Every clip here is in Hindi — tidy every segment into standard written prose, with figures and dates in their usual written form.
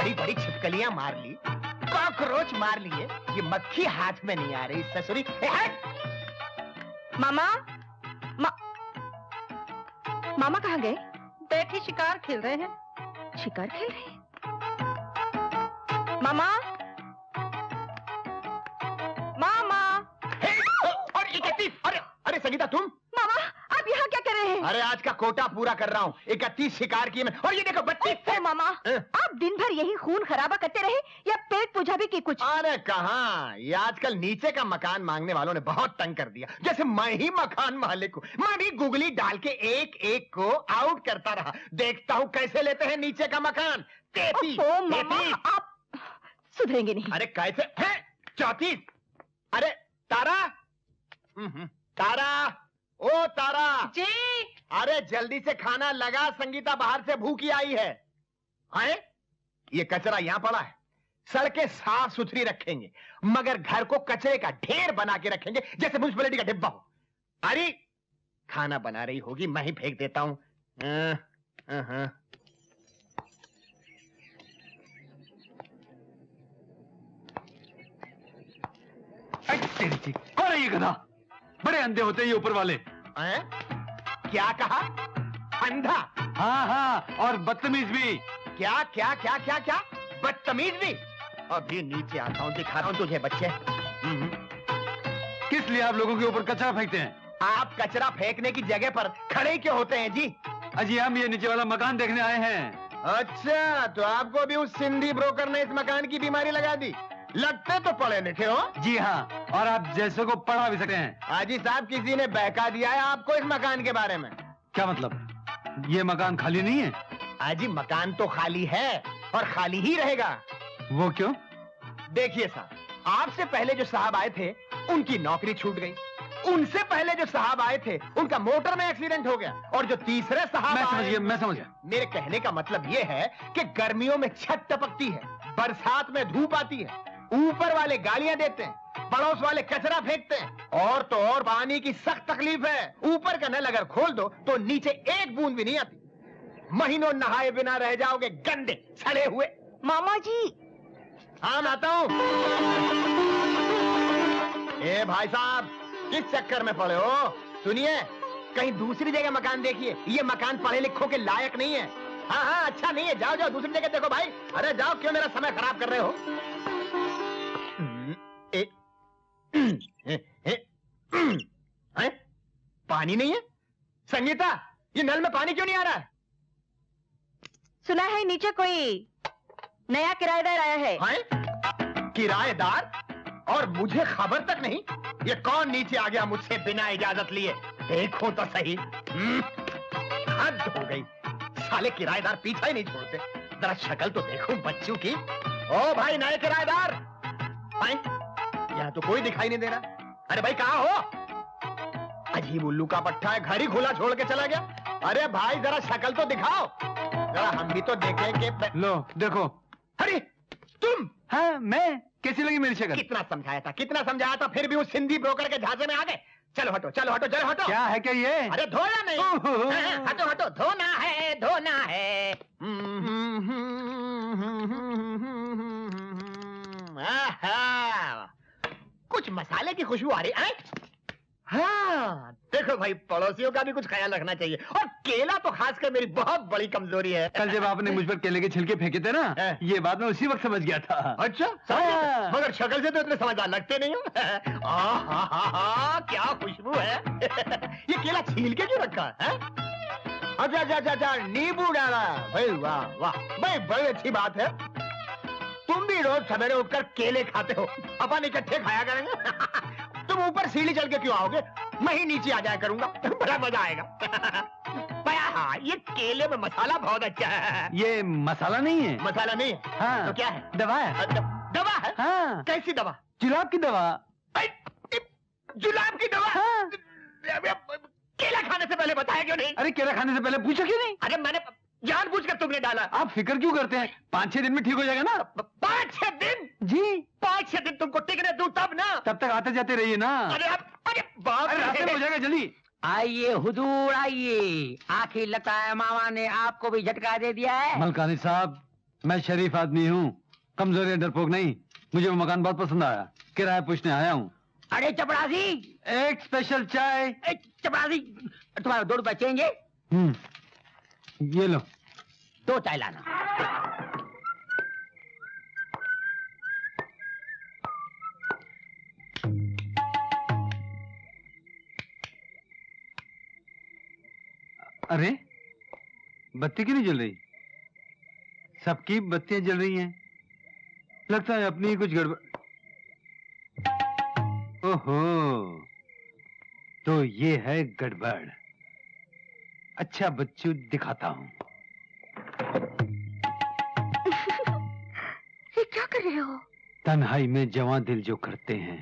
बड़ी बड़ी छिपकलियां मार ली, कॉकरोच मार लिए, ये मक्खी हाथ में नहीं आ रही ससुरी। मामा मामा कहाँ गए? बैठे शिकार खेल रहे हैं। शिकार खेल रहे हैं? मामा मामा। और 31। अरे संगीता तुम? मामा आप यहाँ क्या कर रहे हैं? अरे आज का कोटा पूरा कर रहा हूँ। 31 शिकार किए मैं, और ये देखो 32। मामा आप दिन भर यही खून खराबा करते रहे या पेट पूजा भी की कुछ? अरे कहाँ, ये आजकल नीचे का मकान मांगने वालों ने बहुत तंग कर दिया। जैसे मैं ही मकान मालिक हूँ, मैं भी गुगली डाल के एक एक को आउट करता रहा। देखता हूँ कैसे लेते हैं नीचे का मकान। 33। मामा आप सुधरेंगे नहीं। अरे कैसे है? 34। अरे तारा, तारा, ओ तारा जी। अरे जल्दी से खाना लगा, संगीता बाहर से भूखी आई है। हैं? ये कचरा यहां पड़ा है। सड़कें साफ सुथरी रखेंगे, मगर घर को कचरे का ढेर बना के रखेंगे जैसे म्युनिसिपैलिटी का डिब्बा हो। अरे खाना बना रही होगी, मैं ही फेंक देता हूं। कौन है ये गधा? बड़े अंधे होते हैं ये ऊपर वाले। क्या कहा? अंधा? हाँ हाँ, और बदतमीज भी। क्या क्या क्या क्या क्या? बदतमीज भी? अभी नीचे आता हूँ, दिखा रहा हूँ तुझे बच्चे। किस लिए आप लोगों के ऊपर कचरा फेंकते हैं? आप कचरा फेंकने की जगह पर खड़े क्यों होते हैं जी? अजी हम ये नीचे वाला मकान देखने आए हैं। अच्छा, तो आपको भी उस सिंधी ब्रोकर ने इस मकान की बीमारी लगा दी। लगते तो पढ़े लिखे हो। जी हाँ, और आप जैसे को पढ़ा भी सकते हैं। हाजी साहब, किसी ने बहका दिया है आपको इस मकान के बारे में। क्या मतलब? ये मकान खाली नहीं है? हाजी मकान तो खाली है और खाली ही रहेगा। वो क्यों? देखिए साहब, आपसे पहले जो साहब आए थे उनकी नौकरी छूट गई। उनसे पहले जो साहब आए थे उनका मोटर में एक्सीडेंट हो गया, और जो तीसरे साहब मैं समझ गया। मेरे कहने का मतलब ये है कि गर्मियों में छत टपकती है, बरसात में धूप आती है, ऊपर वाले गालियां देते हैं, पड़ोस वाले कचरा फेंकते हैं, और तो और पानी की सख्त तकलीफ है। ऊपर का नल अगर खोल दो तो नीचे एक बूंद भी नहीं आती। महीनों नहाए बिना रह जाओगे, गंदे सड़े हुए। मामा जी। हाँ मैं आता हूं। ए भाई साहब, किस चक्कर में पड़े हो? सुनिए, कहीं दूसरी जगह मकान देखिए। ये मकान पढ़े लिखों के लायक नहीं है। हाँ हाँ, अच्छा नहीं है। जाओ जाओ दूसरी जगह देखो भाई। अरे जाओ, क्यों मेरा समय खराब कर रहे हो? पानी नहीं है? संगीता, ये नल में पानी क्यों नहीं आ रहा है? सुना है नीचे कोई नया किराएदार आया है। किराएदार? और मुझे खबर तक नहीं? ये कौन नीचे आ गया मुझसे बिना इजाजत लिए? देखो तो सही। हद हो गई, साले किराएदार पीछा ही नहीं छोड़ते। जरा शक्ल तो देखो बच्चों की। ओ भाई नए किराएदार, यहाँ तो कोई दिखाई नहीं दे रहा। अरे भाई कहाँ हो? अजीब उल्लू का पट्टा है, घर ही खुला छोड़ के चला गया। अरे भाई जरा शक्ल तो दिखाओ, जरा हम भी तो देखें कि। लो देखो। अरे तुम? हाँ मैं। कैसी लगी मेरी शक्ल? कितना समझाया था, फिर भी उस सिंधी ब्रोकर के झांसे में आ गए। चलो हटो चलो हटो चलो हटो। क्या है क्या ये? अरे धोना नहीं। हटो हटो, धोना है धोना है। कुछ मसाले की खुशबू आ रही है। हाँ देखो भाई, पड़ोसियों का भी कुछ ख्याल रखना चाहिए। और केला तो खासकर मेरी बहुत बड़ी कमजोरी है। कल जब आपने मुझ पर केले के छिलके फेंके थे ना, ये बात मैं उसी वक्त समझ गया था। अच्छा मगर शक्ल से तो इतने समझदार लगते नहीं हो। क्या खुशबू है। ये केला छील के क्यों रखा है? अच्छा अच्छा अच्छा, नींबू डाला भाई। वाह वाह भाई, बड़ी अच्छी बात है। तुम भी रोज सवेरे उठकर केले खाते हो, अपन इकट्ठे खाया करेंगे। तुम ऊपर सीढ़ी चल के क्यों आओगे? मैं ही नीचे आ जाया करूंगा, बड़ा मजा आएगा। हाँ, ये केले में मसाला बहुत अच्छा है। ये मसाला नहीं है। मसाला नहीं है? हाँ। तो क्या है? दवा है। दवा है? हाँ। कैसी दवा? जुलाब की दवा। जुलाब की दवा? हाँ। केला खाने से पहले बताया क्यों नहीं? अरे केला खाने से पहले पूछा क्यों नहीं? अरे मैंने जानबूझकर तुमने डाला। आप फिक्र क्यों करते हैं? 5-6 दिन में ठीक हो जाएगा ना। 5-6 दिन? जी 5-6 दिन तुमको टिकने दूं तब ना। तब तक आते जाते रहिए ना। अरे बाप रे, रास्ते में हो जाएगा जल्दी। आइए हुजूर आइए। आखिर लगता है मामा ने आपको भी झटका दे दिया है। मलकानी साहब, मैं शरीफ आदमी हूँ, कमजोर या डरपोक नहीं। मुझे वो मकान बहुत पसंद आया, किराया पूछने आया हूँ। अरे चपरासी, एक स्पेशल चाय। चपरासी, तुम्हारा 2 रुपए चेंगे? ये लो। 2 चाय लाना। अरे बत्ती क्यों नहीं जल रही? सबकी बत्तियां जल रही हैं। लगता है अपनी ही कुछ गड़बड़। ओहो, तो ये है गड़बड़। अच्छा बच्चू, दिखाता हूँ। ये क्या कर रहे हो? तन्हाई में जवां दिल जो करते हैं।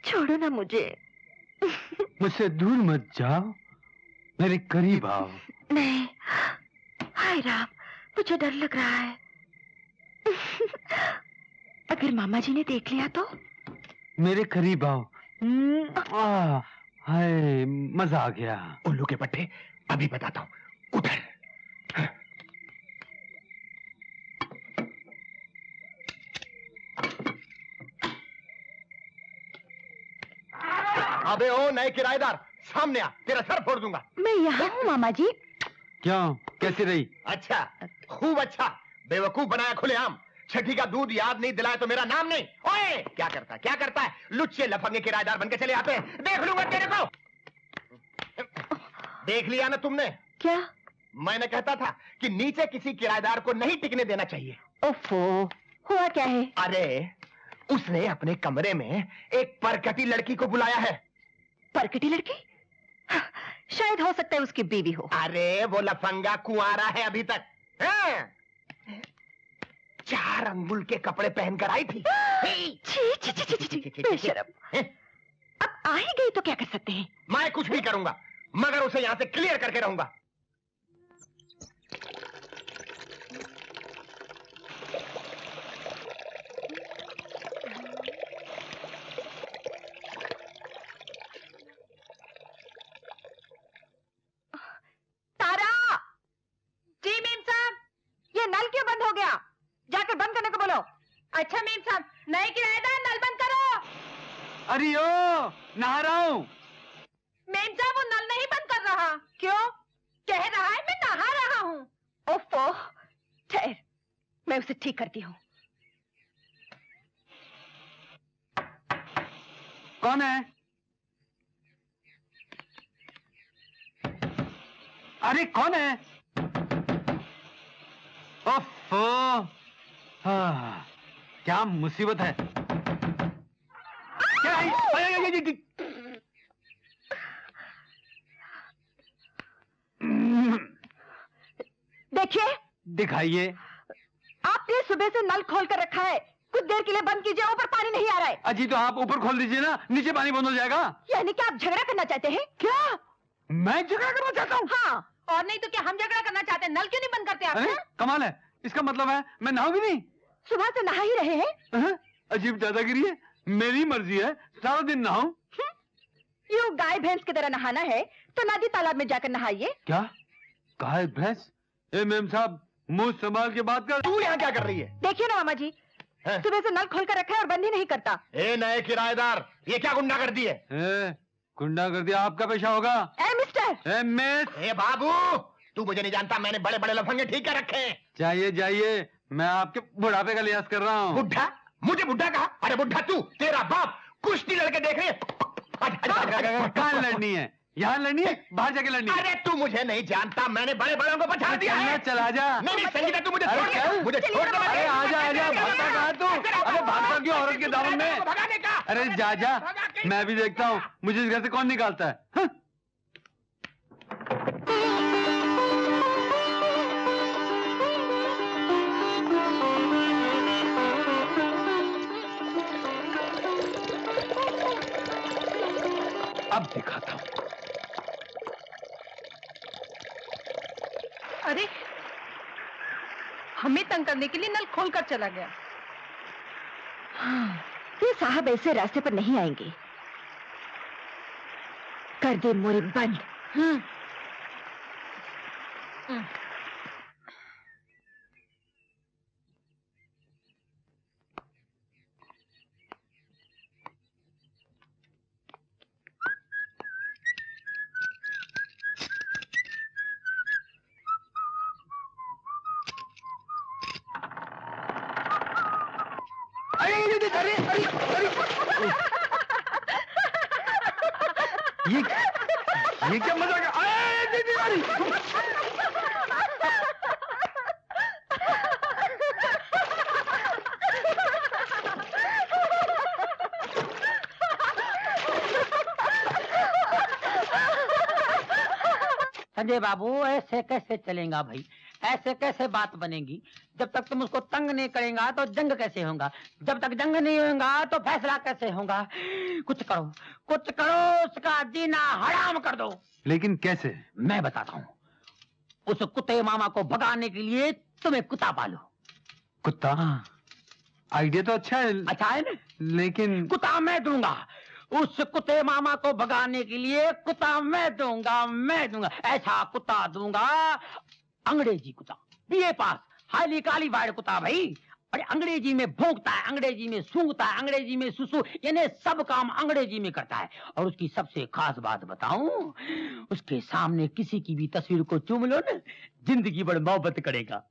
छोड़ो ना मुझे। मुझसे दूर मत जाओ, मेरे करीब आओ। नहीं, हाय राम, मुझे डर लग रहा है। अगर मामा जी ने देख लिया तो? मेरे करीब आओ। हाय, मजा आ गया। उल्लू के पट्टे, अभी बताता हूँ। उधर। अबे ओ नए किराएदार, सामने आ, तेरा सर फोड़ दूंगा। मैं यहाँ हूँ मामा जी। क्यों, कैसी रही? अच्छा, खूब अच्छा। बेवकूफ बनाया खुलेआम। छठी का दूध याद नहीं दिलाया तो मेरा नाम नहीं। ओए, क्या करता है? लुच्चे लफंगे किराएदार बनके चले आते हैं। देख लूंगा तेरे को। देख लिया ना तुमने? क्या? मैंने कहता था कि नीचे किसी किराएदार को नहीं टिकने देना चाहिए। ओफो, हुआ क्या है? अरे, उसने अपने कमरे में एक परकटी लड़की को बुलाया है। परकटी लड़की? शायद हो सकता है उसकी बीवी हो। अरे, वो लफंगा कुंवारा है अभी तक। हाँ? 4 अंगुल के कपड़े पहनकर आई थी। बेशरम। अब आ ही गई तो क्या कर सकते हैं? मैं कुछ भी करूंगा, मगर उसे यहां से क्लियर करके रहूंगा। तारा! जी मीम साहब, ये नल क्यों बंद हो गया? जाकर बंद करने को बोलो। अच्छा मीम साहब, नए किराएदार नल बंद करो। अरे ओ, नहा रहा हूँ। मीम साहब, वो नल नहीं बंद कर रहा। क्यों? कह रहा है मैं नहा रहा हूँ। ओफो, ठहर, मैं उसे ठीक करती हूँ। कौन है? अरे कौन है? ओफो, क्या मुसीबत है? क्या है? देखिए, दिखाइए। आपने सुबह से नल खोल कर रखा है, कुछ देर के लिए बंद कीजिए, ऊपर पानी नहीं आ रहा है। अजी तो आप ऊपर खोल दीजिए ना, नीचे पानी बंद हो जाएगा। यानी कि आप झगड़ा करना चाहते हैं क्या? मैं झगड़ा करना चाहता हूँ? हाँ। और नहीं तो क्या हम झगड़ा करना चाहते हैं? नल क्यों नहीं बंद करते आप? अरे कमाल है, इसका मतलब है मैं नहाऊं भी नहीं? सुबह से नहा ही रहे हैं। अजीब दादागिरी है, मेरी मर्जी है, सारा दिन नहाऊं। यूं गाय भैंस की तरह नहाना है तो नदी तालाब में जाकर नहाइए। क्या गाय भैंस? ए मेम साहब, मुंह संभाल के बात कर। तू यहाँ क्या कर रही है? देखिए ना मामा जी, सुबह से नल खोल कर रखा है और बंद ही नहीं करता। ए नए किराएदार, ये क्या गुंडागर्दी है? गुंडागर्दी आपका पेशा होगा। ए मिस्टर! मिस! ए बाबू, तू मुझे नहीं जानता, मैंने बड़े बड़े लफंगे ठीक कर रखे हैं। जाइए जाइए, मैं आपके बुढ़ापे का लिहाज कर रहा हूँ। बुढ़ा? मुझे बुढ़ा कहा? अरे बुढ़ा तू, तेरा बाप कुश्ती लड़के देख रही है। कहाँ लड़नी है? यहाँ लड़नी है, बाहर जाके लड़नी है। अरे तू मुझे नहीं जानता, मैंने बड़े बड़ों को पछाड़ दिया है। चला जा। नहीं संगीता, तू मुझे छोड़ दे, मुझे छोड़ दे। अरे आजा आजा, भागता कहाँ तू? अरे भागता क्यों औरत के दामन में? भगाने का। अरे जा जा, मैं भी देखता हूँ मुझे इस घर से कौन निकालता है। अब दिखाता हूँ। अरे, हमें तंग करने के लिए नल खोलकर चला गया। हाँ, ये साहब ऐसे रास्ते पर नहीं आएंगे। कर दे मोरे बंद। अरे अरे अरे ये क्या मजाक है? अरे संजय बाबू, ऐसे कैसे चलेगा भाई? ऐसे कैसे बात बनेगी? जब तक तुम उसको तंग नहीं करेगा तो जंग कैसे होगा? जब तक जंग नहीं होगा तो फैसला कैसे होगा? कुछ करो, कुछ करो, उसका जीना हराम कर दो। लेकिन कैसे? मैं बताता हूँ। उस कुत्ते मामा को भगाने के लिए तुम्हें कुत्ता पालो। कुत्ता? हाँ। आइडिया तो अच्छा है। अच्छा है ना? लेकिन कुत्ता मैं दूंगा। उस कुत्ते मामा को भगाने के लिए कुत्ता मैं दूंगा। ऐसा कुत्ता दूंगा, अंग्रेजी कुत्ता, बीए पास, हाईली क्वालिफाइड कुत्ता भाई। अरे अंग्रेजी में भौंकता है, अंग्रेजी में सूंघता है, अंग्रेजी में सुसु, यानी सब काम अंग्रेजी में करता है। और उसकी सबसे खास बात बताऊं, उसके सामने किसी की भी तस्वीर को चूम लो ना, जिंदगी भर मोहब्बत करेगा।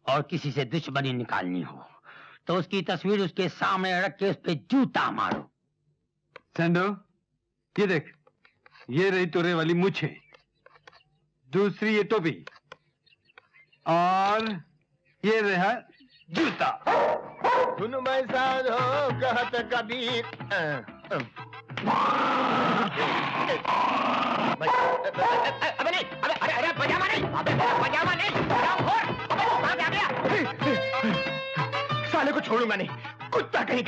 और किसी से दुश्मनी निकालनी हो तो उसकी तस्वीर उसके सामने रख के उस पे जूता मारो। सैंडो, ये देख, ये रही तोरे वाली मूछे, दूसरी ये टोपी, और ये रहा जूता। सुन मैं साधो कहत कबीर। अबे नहीं, अरे पजामा नहीं, पजामा नहीं, अबे कहाँ गया? साले को छोड़ूंगा नहीं, कुत्ता कहीं का।